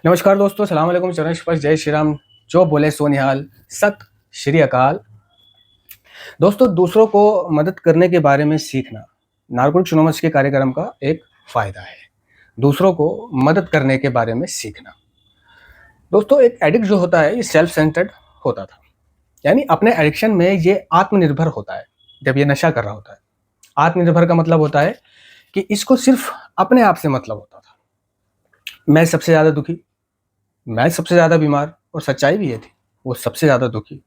नमस्कार दोस्तों, सलाम अलैकुम, चरण स्पर्श, जय श्री राम। जो बोले सो निहाल, सत श्री अकाल। दोस्तों, दूसरों को मदद करने के बारे में सीखना नारकोटिक्स एनोनिमस के कार्यक्रम का एक फायदा है। दूसरों को मदद करने के बारे में सीखना। दोस्तों, एक एडिक्ट जो होता है ये सेल्फ सेंटर्ड होता था, यानी अपने एडिक्शन में ये आत्मनिर्भर होता है। जब ये नशा कर रहा होता है, आत्मनिर्भर का मतलब होता है कि इसको सिर्फ अपने आप से मतलब होता था। मैं सबसे ज़्यादा दुखी, मैं सबसे ज़्यादा बीमार, और सच्चाई भी ये थी। वो सबसे ज़्यादा दुखी,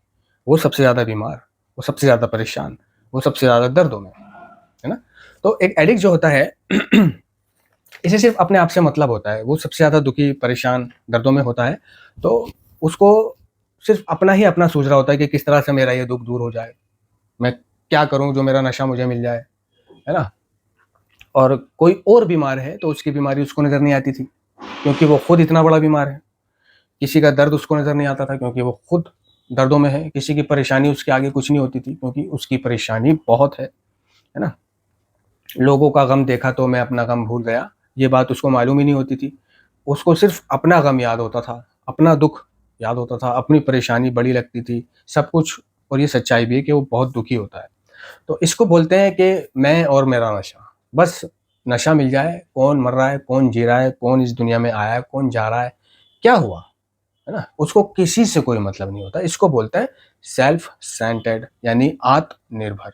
वो सबसे ज़्यादा बीमार, वो सबसे ज़्यादा परेशान, वो सबसे ज़्यादा दर्दों में, है ना? तो एक एडिक्ट जो होता है इसे सिर्फ अपने आप से मतलब होता है। वो सबसे ज़्यादा दुखी, परेशान, दर्दों में होता है, तो उसको सिर्फ अपना ही अपना सोच रहा होता है कि किस तरह से मेरा ये दुःख दूर हो जाए। मैं क्या करूँ जो मेरा नशा मुझे मिल जाए, है ना? और कोई और बीमार है तो उसकी बीमारी उसको नज़र नहीं आती थी, क्योंकि वो खुद इतना बड़ा बीमार है। किसी का दर्द उसको नज़र नहीं आता था, क्योंकि वो खुद दर्दों में है। किसी की परेशानी उसके आगे कुछ नहीं होती थी, क्योंकि उसकी परेशानी बहुत है ना? लोगों का गम देखा तो मैं अपना गम भूल गया, ये बात उसको मालूम ही नहीं होती थी। उसको सिर्फ अपना गम याद होता था, अपना दुख याद होता था, अपनी परेशानी बड़ी लगती थी, सब कुछ। और ये सच्चाई भी है कि वो बहुत दुखी होता है। तो इसको बोलते हैं कि मैं और मेरा नशा। बस नशा मिल जाए, कौन मर रहा है, कौन जी रहा है, कौन इस दुनिया में आया है, कौन जा रहा है, क्या हुआ, है ना? उसको किसी से कोई मतलब नहीं होता। इसको बोलते हैं सेल्फ सेंटर्ड, यानी आत्मनिर्भर।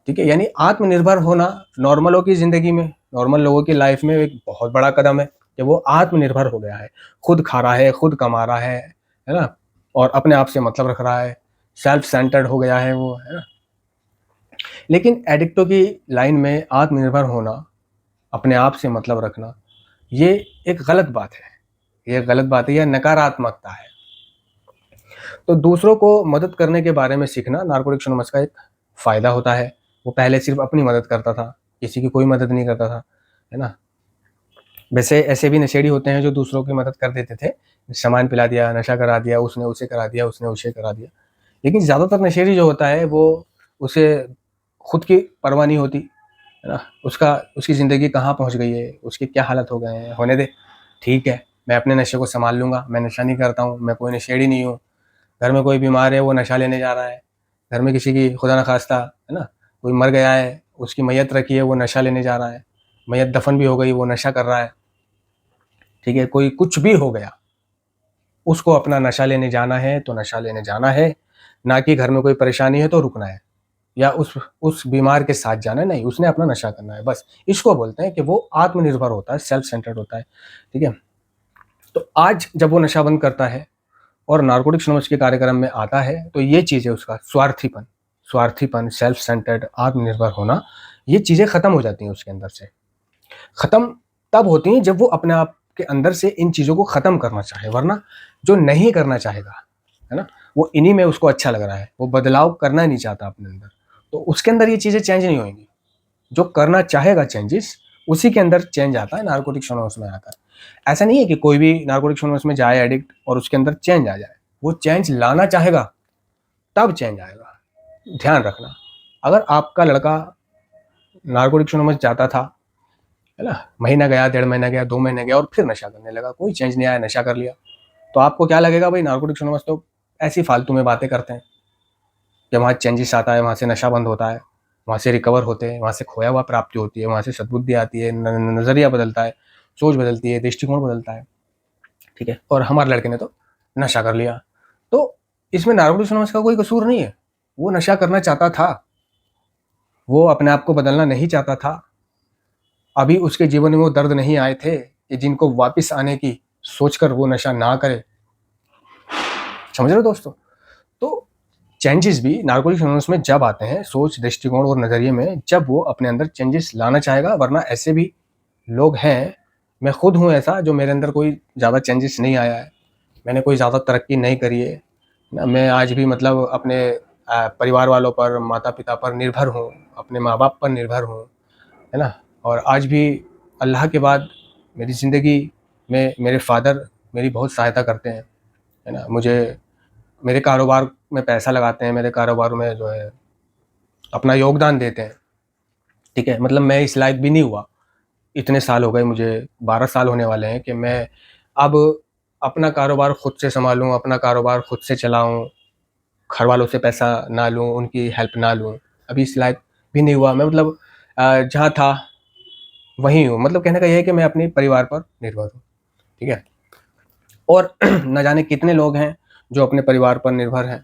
ठीक है, यानी आत्मनिर्भर होना नॉर्मलों की जिंदगी में, नॉर्मल लोगों की लाइफ में एक बहुत बड़ा कदम है कि वो आत्मनिर्भर हो गया है। खुद खा रहा है, खुद कमा रहा है ना? और अपने आप से मतलब रख रहा है, सेल्फ सेंटर्ड हो गया है वो, है ना? लेकिन एडिक्टों की लाइन में आत्मनिर्भर होना, अपने आप से मतलब रखना, ये एक गलत बात है। ये गलत बात है, यह नकारात्मकता है। तो दूसरों को मदद करने के बारे में सीखना नारकोटिक्स एनोनिमस का एक फ़ायदा होता है। वो पहले सिर्फ अपनी मदद करता था, किसी की कोई मदद नहीं करता था, है ना? वैसे ऐसे भी नशेड़ी होते हैं जो दूसरों की मदद कर देते थे। सामान पिला दिया, नशा करा दिया, उसने उसे करा दिया, उसने उसे करा दिया। लेकिन ज़्यादातर नशेड़ी जो होता है वो, उसे खुद की परवाह नहीं होती, है ना? उसकी ज़िंदगी कहाँ पहुँच गई है, उसके क्या हालत हो गए हैं, होने दे, ठीक है, मैं अपने नशे को सँभाल लूँगा, मैं नशा नहीं करता हूँ, मैं कोई नशेड़ी नहीं हूँ। घर में कोई बीमार है, वो नशा लेने जा रहा है। घर में किसी की खुदा न खास्ता, है ना, कोई मर गया है, उसकी मैयत रखी है, वो नशा लेने जा रहा है। मैयत दफन भी हो गई, वो नशा कर रहा है। ठीक है, कोई कुछ भी हो गया, उसको अपना नशा लेने जाना है तो नशा लेने जाना है, ना कि घर में कोई परेशानी है तो रुकना है, या उस बीमार के साथ जाना है, नहीं, उसने अपना नशा करना है बस। इसको बोलते हैं कि वो आत्मनिर्भर होता है, सेल्फ सेंटर्ड होता है। ठीक है? तो आज जब वो नशा बंद करता है और नारकोटिक्स एनोनिमस के कार्यक्रम में आता है, तो ये चीज़ है उसका स्वार्थीपन। स्वार्थीपन, सेल्फ सेंटर्ड, आत्मनिर्भर होना, ये चीज़ें खत्म हो जाती हैं उसके अंदर से। खत्म तब होती हैं जब वो अपने आप के अंदर से इन चीज़ों को खत्म करना चाहे, वरना जो नहीं करना चाहेगा, है ना, वो इन्हीं में उसको अच्छा लग रहा है, वो बदलाव करना नहीं चाहता अपने अंदर, तो उसके अंदर ये चीज़ें चेंज नहीं होंगी। जो करना चाहेगा चेंजेस, उसी के अंदर चेंज आता है नारकोटिक्स एनोनिमस में आकर। ऐसा नहीं है कि कोई भी नारकोटिक्स एनोनिमस में जाए एडिक्ट और उसके अंदर चेंज आ जाए। वो चेंज लाना चाहेगा तब चेंज आएगा। ध्यान रखना, अगर आपका लड़का नारकोटिक्स एनोनिमस जाता था, है ना, महीना गया, 1.5 महीना गया, 2 महीने गया, और फिर नशा करने लगा, कोई चेंज नहीं आया, नशा कर लिया, तो आपको क्या लगेगा? भाई, नारकोटिक्स एनोनिमस तो ऐसी फालतू में बातें करते हैं कि वहाँ चेंजेस आता है, वहाँ से नशा बंद होता है, वहाँ से रिकवर होते हैं, वहाँ से खोया हुआ प्राप्ति होती है, वहाँ से सद्बुद्धि आती है, नज़रिया बदलता है, सोच बदलती है, दृष्टिकोण बदलता है। ठीक है, और हमारे लड़के ने तो नशा कर लिया। तो इसमें नारकोटिक्स एनोनिमस का कोई कसूर नहीं है। वो नशा करना चाहता था, वो अपने आप को बदलना नहीं चाहता था। अभी उसके जीवन में वो दर्द नहीं आए थे कि जिनको वापस आने की सोचकर वो नशा ना करे। समझ रहे हो दोस्तों? तो चेंजेस भी नारकोटिक्स एनोनिमस में जब आते हैं, सोच, दृष्टिकोण और नज़रिए में, जब वो अपने अंदर चेंजेस लाना चाहेगा, वरना ऐसे भी लोग हैं, मैं खुद हूँ ऐसा, जो मेरे अंदर कोई ज़्यादा चेंजेस नहीं आया है, मैंने कोई ज़्यादा तरक्की नहीं करी है ना, मैं आज भी मतलब अपने परिवार वालों पर, माता पिता पर निर्भर हूँ, अपने माँ बाप पर निर्भर हूँ, है ना? और आज भी अल्लाह के बाद मेरी ज़िंदगी में मेरे फादर मेरी बहुत सहायता करते हैं, है ना? मुझे मेरे कारोबार में पैसा लगाते हैं, मेरे कारोबार में जो है अपना योगदान देते हैं। ठीक है, मतलब मैं इस लायक भी नहीं हुआ, इतने साल हो गए मुझे, 12 साल होने वाले हैं कि मैं अब अपना कारोबार खुद से संभालूँ, अपना कारोबार खुद से चलाऊँ, घर वालों से पैसा ना लूँ, उनकी हेल्प ना लूँ। अभी इस लायक भी नहीं हुआ मैं, मतलब जहाँ था वहीं हूँ। मतलब कहने का ये है कि मैं अपने परिवार पर निर्भर हूँ, ठीक है? और न जाने कितने लोग हैं जो अपने परिवार पर निर्भर हैं,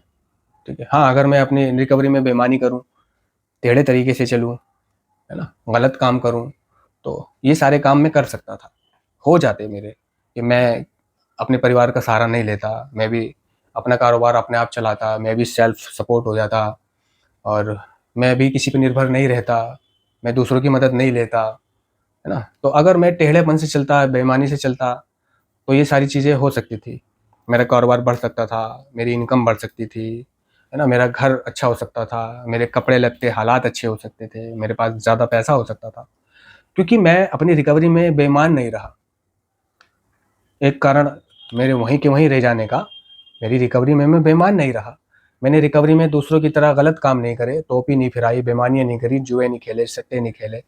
ठीक है? हाँ, अगर मैं अपनी रिकवरी में बेईमानी करूँ, टेढ़े तरीके से चलूँ, है ना? गलत काम करूँ, तो ये सारे काम मैं कर सकता था। हो जाते मेरे, कि मैं अपने परिवार का सहारा नहीं लेता, मैं भी अपना कारोबार अपने आप चलाता, मैं भी सेल्फ सपोर्ट हो जाता और मैं भी किसी पे निर्भर नहीं रहता, मैं दूसरों की मदद नहीं लेता, है ना? तो अगर मैं टेढ़ेपन से चलता, बेईमानी से चलता, तो ये सारी चीज़ें हो सकती थी। मेरा कारोबार बढ़ सकता था, मेरी इनकम बढ़ सकती थी, है ना? मेरा घर अच्छा हो सकता था, मेरे कपड़े-लत्ते हालात अच्छे हो सकते थे, मेरे पास ज़्यादा पैसा हो सकता था। क्योंकि मैं अपनी रिकवरी में बेईमान नहीं रहा। एक कारण मेरे वहीं के वहीं रह जाने का, मेरी रिकवरी में मैं बेईमान नहीं रहा। मैंने रिकवरी में दूसरों की तरह गलत काम नहीं करे, टोपी नहीं फिराई, बेईमानियाँ नहीं करी, जुए नहीं खेले, सट्टे नहीं खेले,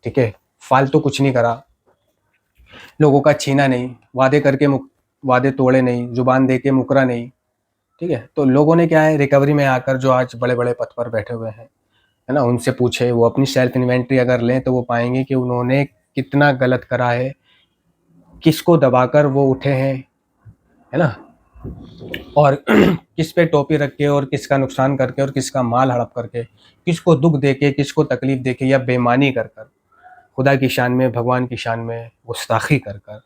ठीक है? फालतू कुछ नहीं करा, लोगों का छीना नहीं, वादे तोड़े नहीं, ज़ुबान दे के मुकरा नहीं, ठीक है? तो लोगों ने क्या है, रिकवरी में आकर जो आज बड़े-बड़े पद पर बैठे हुए हैं, है ना? उनसे पूछे, वो अपनी सेल्फ इन्वेंटरी अगर लें तो वो पाएँगे कि उन्होंने कितना गलत करा है, किसको दबाकर वो उठे हैं, है ना? और किस पे टोपी रख के और किसका नुकसान करके और किसका माल हड़प करके, किसको दुःख देके, किसको तकलीफ देके या बेईमानी कर कर, खुदा की शान में, भगवान की शान में गुस्ताखी कर कर,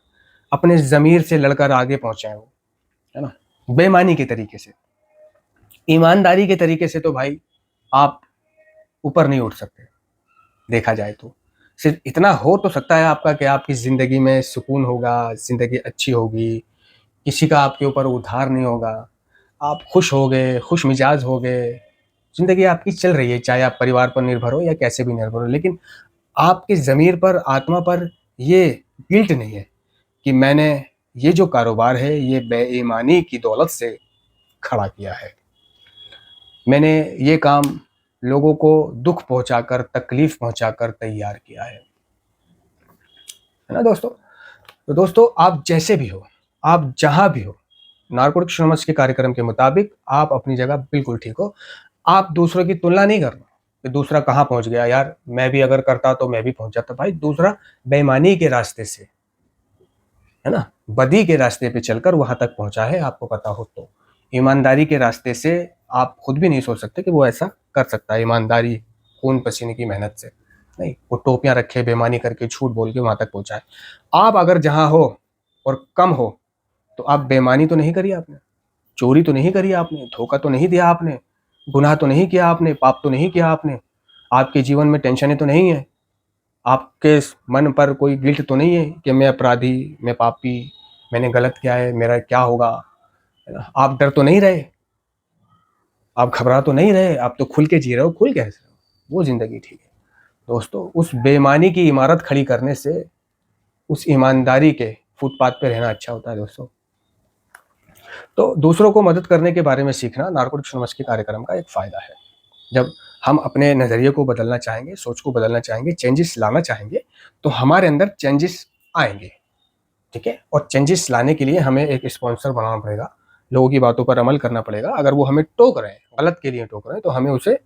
अपने ज़मीर से लड़कर आगे पहुँचे हैं वो, है ना? बेईमानी के तरीके से। ईमानदारी के तरीके से तो भाई आप ऊपर नहीं उठ सकते, देखा जाए तो। सिर्फ़ इतना हो तो सकता है आपका कि आपकी ज़िंदगी में सुकून होगा, ज़िंदगी अच्छी होगी, किसी का आपके ऊपर उधार नहीं होगा, आप खुश होगे, खुशमिजाज होगे, ज़िंदगी आपकी चल रही है, चाहे आप परिवार पर निर्भर हो या कैसे भी निर्भर हो। लेकिन आपके ज़मीर पर, आत्मा पर ये गिल्ट नहीं है कि मैंने ये जो कारोबार है, ये बेईमानी की दौलत से खड़ा किया है। मैंने ये काम लोगों को दुःख पहुँचाकर, तकलीफ़ पहुँचाकर तैयार किया है ना दोस्तों? तो दोस्तों, आप जैसे भी हो, आप जहाँ भी हो, नारकोटिक्स एनोनिमस के कार्यक्रम के मुताबिक आप अपनी जगह बिल्कुल ठीक हो। आप दूसरों की तुलना नहीं करना कि दूसरा कहाँ पहुँच गया, यार मैं भी अगर करता तो मैं भी पहुँच जाता। भाई दूसरा बेईमानी के रास्ते से, है ना? बदी के रास्ते पे चलकर वहाँ तक पहुँचा है, आपको पता हो तो। ईमानदारी के रास्ते से आप खुद भी नहीं सोच सकते कि वो ऐसा कर सकता है, ईमानदारी, खून-पसीने की मेहनत से। नहीं, वो टोपियाँ रखे, बेईमानी करके, झूठ बोल के वहाँ तक पहुँचा है। आप अगर जहाँ हो और कम हो, तो आप बेईमानी तो नहीं करी आपने, चोरी तो नहीं करी आपने, धोखा तो नहीं दिया आपने, गुनाह तो नहीं किया आपने, पाप तो नहीं किया आपने, आपके जीवन में टेंशनें तो नहीं हैं, आपके मन पर कोई गिल्ट तो नहीं है कि मैं अपराधी, मैं पापी, मैंने गलत किया है, मेरा क्या होगा? है ना? आप डर तो नहीं रहे, आप घबरा तो नहीं रहे, आप तो खुल के जी रहे हो, खुल कैसे रहे हो? वो ज़िंदगी ठीक है। दोस्तों, उस बेईमानी की इमारत खड़ी करने से, उस ईमानदारी के फुटपाथ पे रहना अच्छा होता है दोस्तों। तो दूसरों को मदद करने के बारे में सीखना नारकोटिक्स एनोनिमस के कार्यक्रम का एक फ़ायदा है। जब हम अपने नज़रिए को बदलना चाहेंगे, सोच को बदलना चाहेंगे, चेंजेस लाना चाहेंगे, तो हमारे अंदर चेंजेस आएँगे, ठीक है? और चेंजेस लाने के लिए हमें एक स्पॉन्सर बनाना पड़ेगा, लोगों की बातों पर अमल करना पड़ेगा। अगर वो हमें टोक रहे हैं, गलत के लिए टोक रहे हैं, तो हमें उसे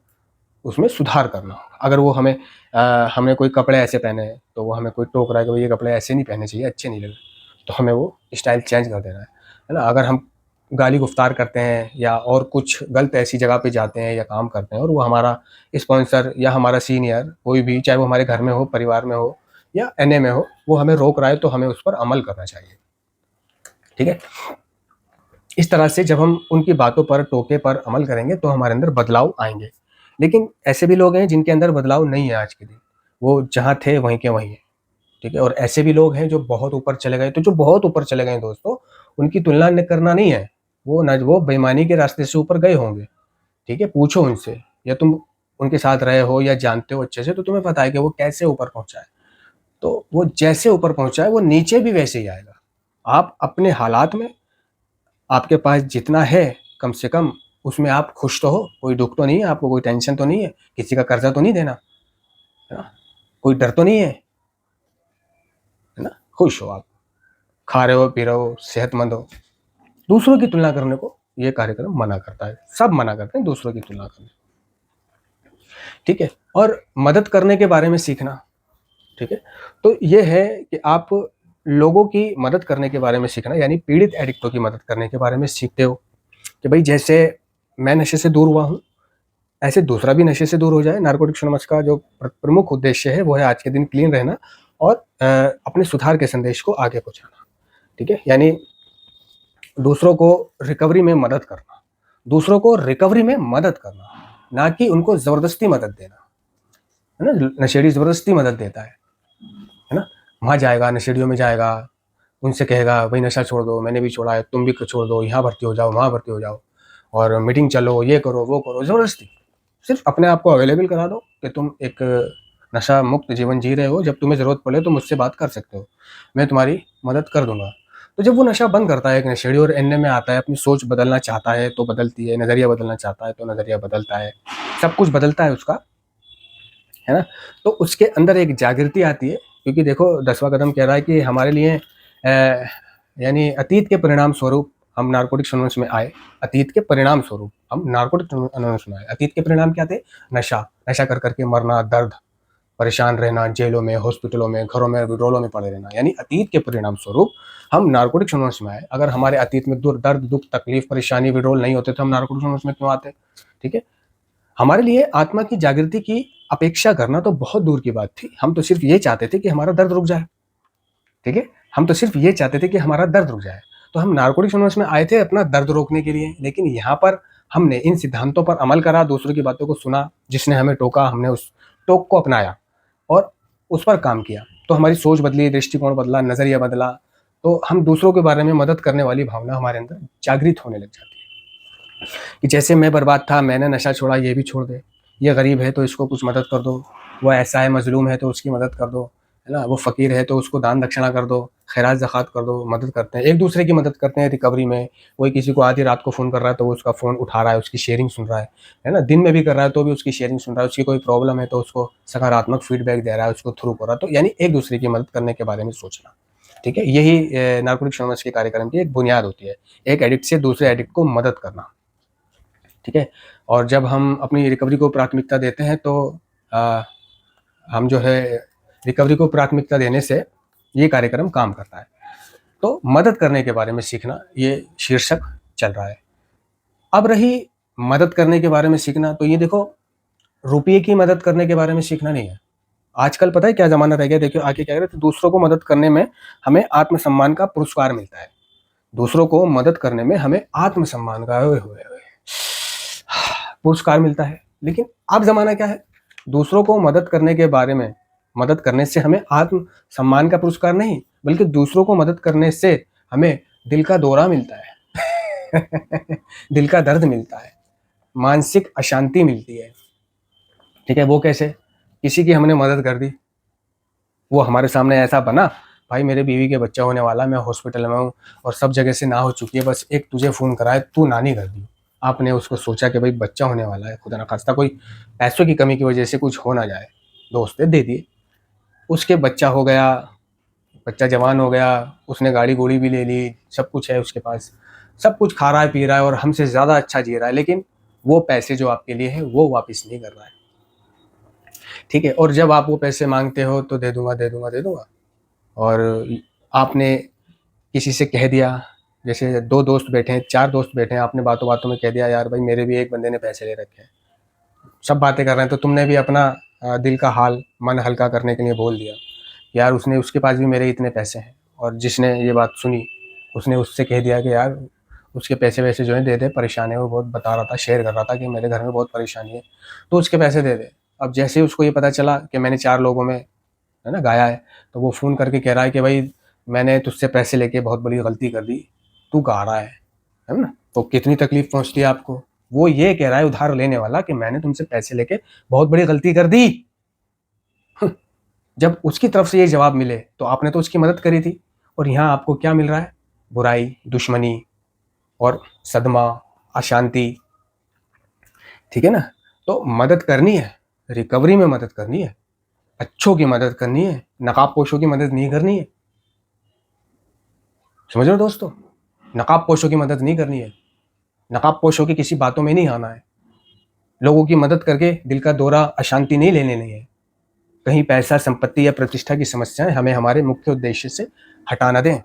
उसमें सुधार करना होगा। अगर वो हमने कोई कपड़े ऐसे पहने हैं, तो वो हमें कोई टोक रहा है कि भई ये कपड़े ऐसे नहीं पहनने चाहिए, अच्छे नहीं लग रहे, तो हमें वो स्टाइल चेंज कर देना है ना? अगर हम गाली-गुफ्तार करते हैं या और कुछ गलत ऐसी जगह पे जाते हैं या काम करते हैं और वो हमारा स्पॉन्सर या हमारा सीनियर कोई भी, चाहे वो हमारे घर में हो, परिवार में हो या एनए में हो, वो हमें रोक रहा है तो हमें उस पर अमल करना चाहिए, ठीक है? इस तरह से जब हम उनकी बातों पर, टोके पर अमल करेंगे तो हमारे अंदर बदलाव आएँगे। लेकिन ऐसे भी लोग हैं जिनके अंदर बदलाव नहीं है आज के दिन, वो जहाँ थे वहीं के वहीं हैं, ठीक है? और ऐसे भी लोग हैं जो बहुत ऊपर चले गए, तो जो बहुत ऊपर चले गए हैं दोस्तों, उनकी तुलना न करना नहीं है। वो बेईमानी के रास्ते से ऊपर गए होंगे, ठीक है? पूछो उनसे, या तुम उनके साथ रहे हो या जानते हो अच्छे से, तो तुम्हें पता है कि वो कैसे ऊपर पहुँचा है। तो वो जैसे ऊपर पहुँचा है, वो नीचे भी वैसे ही आएगा। आप अपने हालात में, आपके पास जितना है, कम से कम उसमें आप खुश तो हो, कोई दुःख तो नहीं है आपको, कोई टेंशन तो नहीं है, किसी का कर्जा तो नहीं देना, है ना? कोई डर तो नहीं है ना? खुश हो आप, खा रहे हो, पी रहे हो, सेहतमंद हो, दूसरों की तुलना करने को ये कार्यक्रम मना करता है। सब मना करते हैं दूसरों की तुलना करने, ठीक है। और मदद करने के बारे में सीखना, ठीक है, तो ये है कि आप लोगों की मदद करने के बारे में सीखना, यानी पीड़ित एडिक्टों की मदद करने के बारे में सीखते हो कि भाई जैसे मैं नशे से दूर हुआ हूँ, ऐसे दूसरा भी नशे से दूर हो जाए। नारकोटिक्स एनोनिमस का जो प्रमुख उद्देश्य है वो है आज के दिन क्लीन रहना और अपने सुधार के संदेश को आगे पहुंचाना, ठीक है। यानी दूसरों को रिकवरी में मदद करना, दूसरों को रिकवरी में मदद करना, ना कि उनको जबरदस्ती मदद देना, है ना। नशेड़ी जबरदस्ती मदद देता है ना। वहाँ जाएगा, नशेड़ियों में जाएगा, उनसे कहेगा भाई नशा छोड़ दो, मैंने भी छोड़ा है, तुम भी छोड़ दो, यहाँ भर्ती हो जाओ, वहाँ भर्ती हो जाओ, और मीटिंग चलो, ये करो वो करो, जबरदस्ती। सिर्फ अपने आप को अवेलेबल करा दो कि तुम एक नशा मुक्त जीवन जी रहे हो, जब तुम्हें ज़रूरत पड़े तो मुझसे बात कर सकते हो, मैं तुम्हारी मदद कर दूंगा। तो जब वो नशा बंद करता है, एक नशेड़ी और एनए में आता है, अपनी सोच बदलना चाहता है तो बदलती है, नज़रिया बदलना चाहता है तो नज़रिया बदलता है, सब कुछ बदलता है उसका, है ना। तो उसके अंदर एक जागृति आती है, क्योंकि देखो 10वां कदम कह रहा है कि हमारे लिए यानी अतीत के परिणाम स्वरूप हम नारकोटिक्स एनोनिमस में आए, अतीत के परिणाम स्वरूप हम नारकोटिक्स एनोनिमस में आए। अतीत के परिणाम क्या थे? नशा, नशा कर करके मरना, दर्द, परेशान रहना, जेलों में, हॉस्पिटलों में, घरों में, विड्रोलों में पड़े रहना, यानी अतीत के परिणाम स्वरूप हम नारकोटिक्स एनोनिमस में आए। अगर हमारे अतीत में दर्द, दुख, तकलीफ, परेशानी, विड्रोल नहीं होते तो हम नारकोटिक्स एनोनिमस में क्यों आते? ठीक है। हमारे लिए आत्मा की जागृति की अपेक्षा करना तो बहुत दूर की बात थी। हम तो सिर्फ ये चाहते थे कि हमारा दर्द रुक जाए, ठीक है। हम तो सिर्फ ये चाहते थे कि हमारा दर्द रुक जाए। तो हम नारकोटिक्स एनोनिमस में आए थे अपना दर्द रोकने के लिए, लेकिन यहाँ पर हमने इन सिद्धांतों पर अमल करा, दूसरों की बातों को सुना, जिसने हमें टोका हमने उस टोक को अपनाया और उस पर काम किया, तो हमारी सोच बदली, दृष्टिकोण बदला, नजरिया बदला, तो हम दूसरों के बारे में मदद करने वाली भावना हमारे अंदर जागृत होने लग जाती है कि जैसे मैं बर्बाद था, मैंने नशा छोड़ा, ये भी छोड़ दे, ये गरीब है तो इसको कुछ मदद कर दो, वो ऐसा है मजलूम है तो उसकी मदद कर दो, है ना, वो फ़कीर है तो उसको दान दक्षिणा कर दो, खैरात ज़कात कर दो। मदद करते हैं, एक दूसरे की मदद करते हैं रिकवरी में। कोई किसी को आधी रात को फ़ोन कर रहा है तो वो उसका फ़ोन उठा रहा है, उसकी शेयरिंग सुन रहा है ना। दिन में भी कर रहा है तो भी उसकी शेयरिंग सुन रहा है, उसकी कोई प्रॉब्लम है तो उसको सकारात्मक फीडबैक दे रहा है, उसको थ्रू कर रहा है। तो यानी एक दूसरे की मदद करने के बारे में सोचना, ठीक है। यही नारकोटिक्स एनोनिमस के कार्यक्रम की एक बुनियाद होती है, एक एडिक्ट से दूसरे एडिक्ट को मदद करना, ठीक है। और जब हम अपनी रिकवरी को प्राथमिकता देते हैं तो हम जो है रिकवरी को प्राथमिकता देने से ये कार्यक्रम काम करता है। तो मदद करने के बारे में सीखना, ये शीर्षक चल रहा है। अब रही मदद करने के बारे में सीखना, तो ये देखो रुपये की मदद करने के बारे में सीखना नहीं है। आजकल पता है क्या ज़माना रह गया, देखिए आगे क्या कह रहे हैं, तो दूसरों को मदद करने में हमें आत्मसम्मान का पुरस्कार मिलता है। दूसरों को मदद करने में हमें आत्मसम्मान का पुरस्कार मिलता है। लेकिन अब ज़माना क्या है, दूसरों को मदद करने के बारे में, मदद करने से हमें आत्म सम्मान का पुरस्कार नहीं, बल्कि दूसरों को मदद करने से हमें दिल का दौरा मिलता है दिल का दर्द मिलता है, मानसिक अशांति मिलती है, ठीक है। वो कैसे? किसी की हमने मदद कर दी, वो हमारे सामने ऐसा बना, भाई मेरे बीवी के बच्चा होने वाला, मैं हॉस्पिटल में हूँ और सब जगह से ना हो चुकी है, बस एक तुझे फ़ोन करा है, तू नानी कर दी। आपने उसको सोचा कि भाई बच्चा होने वाला है, खुदा ना खास्ता कोई पैसों की कमी की वजह से कुछ हो ना जाए, दोस्त ने दे दिए, उसके बच्चा हो गया, बच्चा जवान हो गया, उसने गाड़ी गोड़ी भी ले ली, सब कुछ है उसके पास, सब कुछ खा रहा है, पी रहा है और हमसे ज़्यादा अच्छा जी रहा है, लेकिन वो पैसे जो आपके लिए है वो वापस नहीं कर रहा है, ठीक है। और जब आप वो पैसे मांगते हो तो दे दूंगा दे दूंगा दे दूंगा, और आपने किसी से कह दिया, जैसे 2 दोस्त बैठे हैं, 4 दोस्त बैठे हैं, आपने बातों बातों में कह दिया यार भाई मेरे भी एक बंदे ने पैसे ले रखे हैं, सब बातें कर रहे हैं, तो तुमने भी अपना दिल का हाल, मन हल्का करने के लिए बोल दिया यार उसने, उसके पास भी मेरे इतने पैसे हैं। और जिसने ये बात सुनी उसने उससे कह दिया कि यार उसके पैसे वैसे जो है दे दे, परेशान है, वो बहुत बता रहा था, शेयर कर रहा था कि मेरे घर में बहुत परेशानी है, तो उसके पैसे दे दे। अब जैसे ही उसको ये पता चला कि मैंने 4 लोगों में, है ना, गाया है, तो वो फ़ोन करके कह रहा है कि भाई मैंने तुझसे पैसे लेके बहुत बड़ी गलती कर दी, तू गा रहा है ना। तो कितनी तकलीफ पहुंचती है आपको। वो ये कह रहा है उधार लेने वाला कि मैंने तुमसे पैसे लेके बहुत बड़ी गलती कर दी। जब उसकी तरफ से ये जवाब मिले तो आपने तो उसकी मदद करी थी, और यहाँ आपको क्या मिल रहा है? बुराई, दुश्मनी और सदमा, अशांति, ठीक है ना। तो मदद करनी है, रिकवरी में मदद करनी है, अच्छों की मदद करनी है, नकाबपोशों की मदद नहीं करनी है, समझ रहे हो दोस्तों? नकाब पोशों की मदद नहीं करनी है, नकाब पोशों की किसी बातों में नहीं आना है, लोगों की मदद करके दिल का दौरा, अशांति नहीं लेने नहीं है। कहीं पैसा, संपत्ति या प्रतिष्ठा की समस्याएं हमें हमारे मुख्य उद्देश्य से हटा ना दें।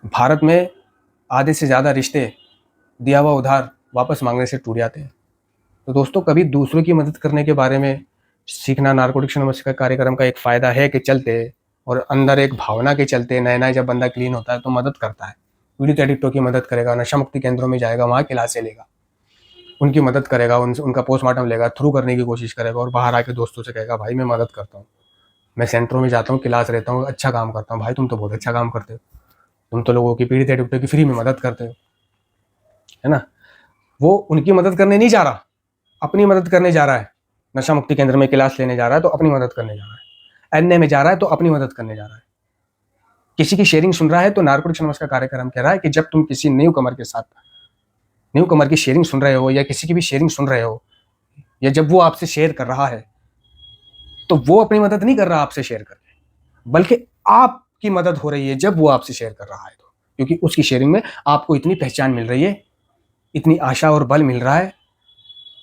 भारत में आधे से ज़्यादा रिश्ते दिया हुआ उधार वापस मांगने से टूट जाते हैं। तो दोस्तों, कभी दूसरों की मदद करने के बारे में सीखना नारकोटिक्स एनोनिमस का कार्यक्रम का एक फ़ायदा है कि चलते और अंदर एक भावना के चलते नया-नया जब बंदा क्लीन होता है तो मदद करता है। पीड़ित एडिक्टों की मदद करेगा, नशा मुक्ति केंद्रों में जाएगा, वहाँ क्लासें लेगा, उनकी मदद करेगा, उनका पोस्टमार्टम लेगा, थ्रू करने की कोशिश करेगा और बाहर आके दोस्तों से कहेगा, भाई मैं मदद करता हूँ, मैं सेंटरों में जाता हूँ, क्लास रहता हूँ, अच्छा काम करता हूँ। भाई तुम तो बहुत अच्छा काम करते हो, तुम तो लोगों की, पीड़ित एडिक्टों की फ्री में मदद करते हो, है ना। वो उनकी मदद करने नहीं जा रहा, अपनी मदद करने जा रहा है। नशा मुक्ति केंद्र में क्लास लेने जा रहा है तो अपनी मदद करने जा रहा है, एनए में जा रहा है तो अपनी मदद करने जा रहा है। किसी की शेयरिंग सुन रहा है तो नारकोटिक्स एनोनिमस का कार्यक्रम कह रहा है कि जब तुम किसी न्यू कमर के साथ, न्यू कमर की शेयरिंग सुन रहे हो या किसी की भी शेयरिंग सुन रहे हो, या जब वो आपसे शेयर कर रहा है, तो वो अपनी मदद नहीं कर रहा आपसे शेयर करके, बल्कि आपकी मदद हो रही है जब वो आपसे शेयर कर रहा है। तो क्योंकि उसकी शेयरिंग में आपको इतनी पहचान मिल रही है, इतनी आशा और बल मिल रहा है,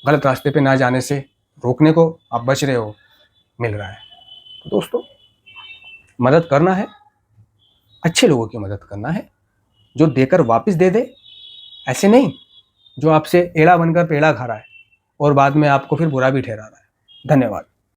गलत रास्ते पे ना जाने से रोकने को आप बच रहे हो, मिल रहा है। तो दोस्तों, मदद करना है, अच्छे लोगों की मदद करना है, जो देकर वापस दे दे, ऐसे नहीं जो आपसे एड़ा बनकर पेड़ा खा रहा है और बाद में आपको फिर बुरा भी ठहरा रहा है। धन्यवाद।